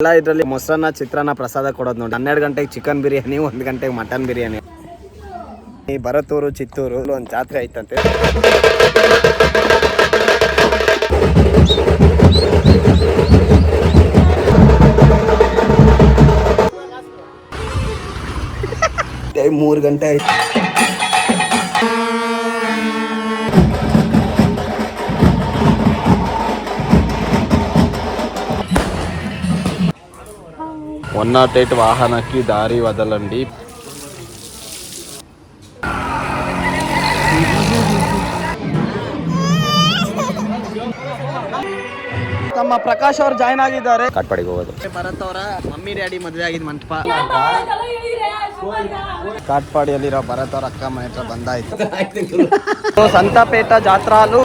ಅಲ್ಲ ಇದರಲ್ಲಿ ಮೊಸರನ್ನ ಚಿತ್ರಾನ್ನ ಪ್ರಸಾದ ಕೊಡೋದು ನೋಡಿ. 12 ಗಂಟೆಗೆ ಚಿಕನ್ ಬಿರಿಯಾನಿ, 1 ಗಂಟೆಗೆ ಮಟನ್ ಬಿರಿಯಾನಿ. ಈ ಬರತ್ತೂರು ಚಿತ್ತೂರು ಒಂದು ಜಾತ್ರೆ ಐತಂತೆ. ಟೈಮ್ 3 ಗಂಟೆ ಆಯ್ತು. ಒನ್ನಾಟೇಟ್ ವಾಹನಕ್ಕೆ ದಾರಿ ವದಲಂಡಿ. ನಮ್ಮ ಪ್ರಕಾಶ್ ಅವರು ಜಾಯ್ನ್ ಆಗಿದ್ದಾರೆ. ಕಾಟ್ಪಾಡಿಗೆ ಹೋಗೋದು. ಭರತ್ ಅವರ ಮಮ್ಮಿ ಡ್ಯಾಡಿ ಮದುವೆ ಆಗಿದ್ ಮಂಟಪ. ಕಾಟ್ಪಾಡಿಯಲ್ಲಿರೋ ಭರತ್ ಅವರ ಅಕ್ಕ ಮನೆ ಹತ್ರ ಬಂದಾಯ್ತು. ಸಂತಪೇಟ ಜಾತ್ರಾಲು